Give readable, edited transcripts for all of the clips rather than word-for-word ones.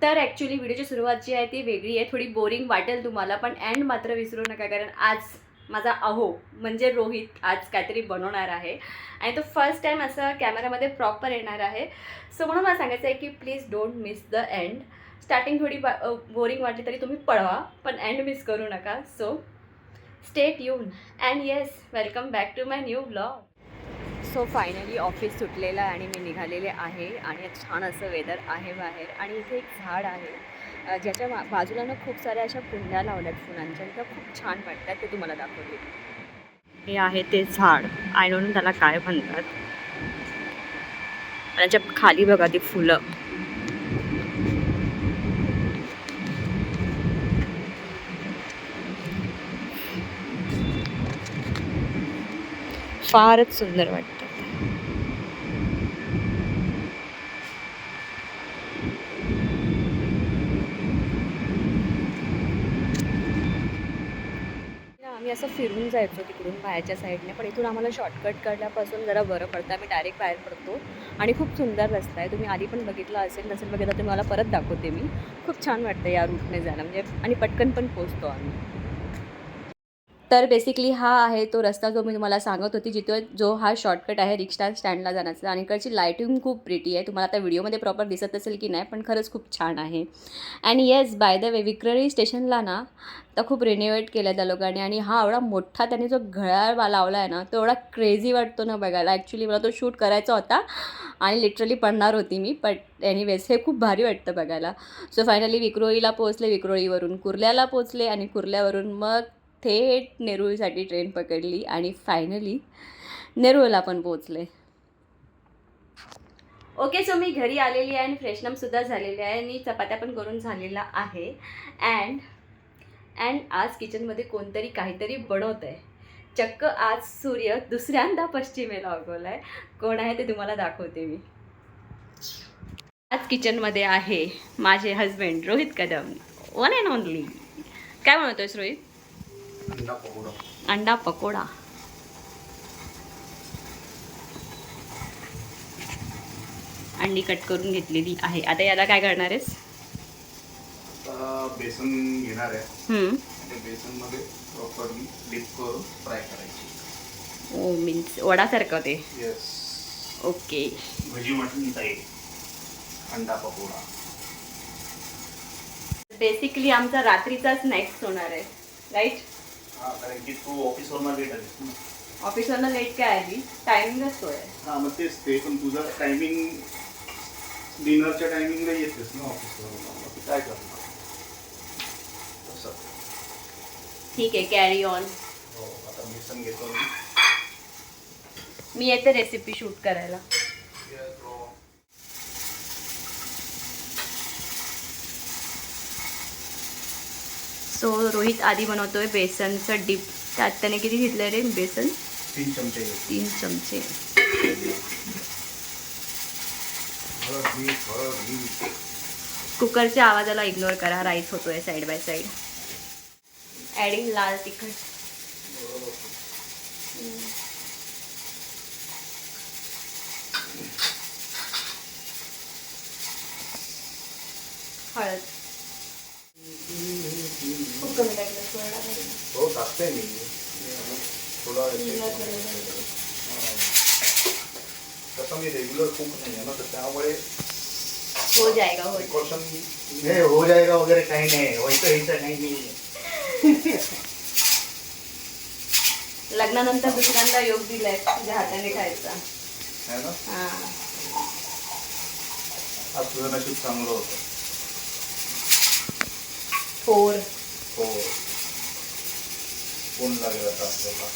तर ॲक्च्युली व्हिडिओची सुरुवात जी आहे ती वेगळी आहे, थोडी बोरिंग वाटेल तुम्हाला, पण एंड मात्र विसरू नका, कारण आज माझा अहो म्हणजे रोहित आज काहीतरी बनवणार आहे आणि तो फर्स्ट टाईम असं कॅमेरामध्ये प्रॉपर येणार आहे. सो म्हणून मला सांगायचं आहे की please don't miss the end. Starting थोडी बोरिंग वाटली तरी तुम्ही पळवा, पण एंड मिस करू नका. So stay tuned and yes, welcome back to my new blog. So finally office सुटलेलं आहे आणि मी निघालेले आहे आणि छान असं वेदर आहे बाहेर आणि इथे एक झाड आहे ज्याच्या बाजूला ना खूप साऱ्या अशा कुंड्या लावल्यात फुलांच्या, त्या खूप छान वाटतात. ते तुम्हाला दाखवते. हे आहे ते झाड, आय डोंट नो त्याला काय म्हणतात. त्याच्या खाली बघा ती फुलं. फारच सुंदर वाटतं. आम्ही असं फिरून जायचो तिकडून बाहेरच्या साईडने, पण इथून आम्हाला शॉर्टकट काढल्यापासून जरा बरं पडतं. आम्ही डायरेक्ट बाहेर पडतो आणि खूप सुंदर रस्ता आहे. तुम्ही आधी पण बघितला असेल, नसेल बघितला तर तुम्हाला परत दाखवते मी. खूप छान वाटतं या रूटने जायला, म्हणजे आणि पटकन पण पोचतो आम्ही. तर बेसिकली हा आहे तो रस्ता जो मी तुम्हाला सांगत होती, जिथे जो हा शॉर्टकट आहे रिक्षा स्टँडला जाण्याचा. आणि इकडची लाईटिंग खूप प्रिटी आहे. तुम्हाला आता व्हिडिओमध्ये प्रॉपर दिसत असेल की नाही, पण खरंच खूप छान आहे. And yes, by the way, Vikhroli स्टेशनला ना तर खूप रिनोव्हेट केलं आहे त्या लोकांनी. आणि हा एवढा मोठा त्यांनी जो घड्याळ लावला आहे ना, तो एवढा क्रेझी वाटतो ना बघायला. ॲक्च्युली मला तो शूट करायचा होता आणि लिटरली पडणार होती मी, बट एनिवेज हे खूप भारी वाटतं बघायला. सो फायनली विक्रोळीला पोहोचले, विक्रोळीवरून कुर्ल्याला पोहोचले आणि कुर्ल्यावरून मग थेट नेरूळसाठी ट्रेन पकडली आणि फायनली नेरूळला पण पोहोचले. ओके, सो मी घरी आलेली आहे आणि फ्रेशनअपसुद्धा झालेली आहे आणि चपात्या पण करून झालेला आहे. अँड आज किचनमध्ये कोणतरी काहीतरी बनवतं आहे. चक्क आज सूर्य दुसऱ्यांदा पश्चिमेला उगवला आहे. कोण आहे ते तुम्हाला दाखवते मी. आज किचनमध्ये आहे माझे husband Rohit Kadam, one and only. काय बनवतोयस रोहित? अंडा पकोडा. अंडा पकोडा. अंडी कट करून घेतलेली आहे. आता याला काय करणार आहेस? बेसन घेणार आहे. त्या बेसनमध्ये प्रॉपरली डिप करून फ्राय करायची. ओ मीन्स वडासारखं ते. येस. ओके. भजी म्हटली ताई. अंडा पकोडा. बेसिकली आमचा रात्रीचा स्नॅक्स होणार आहे, राईट? हा, कारण की तू ऑफिसवरनं लेट आलीस ना. ऑफिसवरनं लेट काय आली? टायमिंगच तो आहे. हा, मग तेच ते, पण तुझं टायमिंग डिनरच्या टायमिंगला येतेस ना ऑफिसवरून. मग तू काय करणार तसं. ठीक आहे, कॅरी ऑन. हो, आता बेसन घेतो मी. मी येते रेसिपी शूट करायला. सो रोहित आधी बनवतोय बेसनचं डिप. त्यात त्याने किती घेतलं रे बेसन? 3 चमचे. 3 चमचे. कुकरच्या आवाजाला इग्नोर करा, राईस होतोय साईड बाय साईड. ॲडिंग लाल तिखट. हळद. खूप कमी टाकलं. हो, टाकते मी थोडा. तसं मी रेग्युलर कुक नाही आहे ना, तर त्यामुळे हो जाएगा, हो प्रिकॉशन हे हो जाएगा वगैरे काही नाही. व्हायचं काही नाही. लग्नानंतर दुसऱ्यांदा योग दिलाय तुझ्या हाताने खायचा. है ना. हां, आज तुझं नशीब चांगलं होतं. फोर. हो, कोण लागेल आता आपल्याला.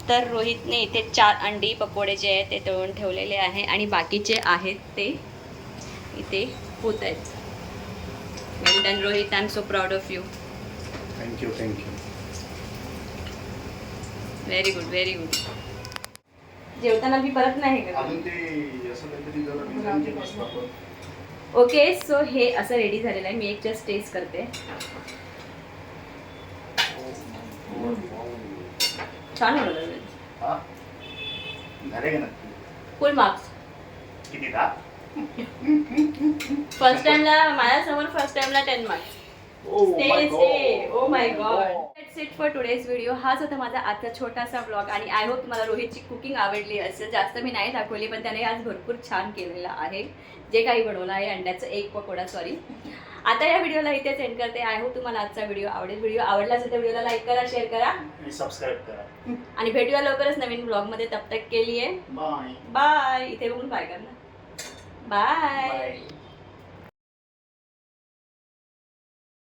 तर रोहितने इथे 4 अंडी पकोडे जे आहेत ते तळून ठेवलेले आहे आणि बाकीचे आहेत ते इथे होत आहेत. Well done Rohit, I am so proud of you. Thank you. Very good, very good. जेवताना मी परत नाही का? अजून ते असं काहीतरी जरा डिझाईन केलं असतं आपण. ओके, सो हे असं रेडी झालेलं आहे. मी एक जस्ट टेस्ट करते. छान बनवलं. हा, झाले का नक्की? फुल मार्क्स. किती 10? फर्स्ट टाइमला माझ्यासमोर फर्स्ट टाइमला 10 marks. Oh my God. That's it for today's video. हाच होता माझा आजचा छोटासा ब्लॉग आणि आय होप तुम्हाला रोहितची कुकिंग आवडली असेल. जास्त मी नाही दाखवली पण त्याने आज भरपूर छान केलेलं आहे जे काही बनवलं आहे. अंड्याचं एक पकोडा सॉरी. आता या व्हिडिओला इथेच एंड करते. आय होप तुम्हाला आजचा व्हिडिओ आवडेल. व्हिडिओ आवडला असेल तर व्हिडिओला लाईक करा, शेअर करा आणि सबस्क्राईब करा आणि भेटूया लवकरच नवीन ब्लॉगमध्ये. तब तक के लिए बाय बाय. इथे बघून बाय करणार. बाय.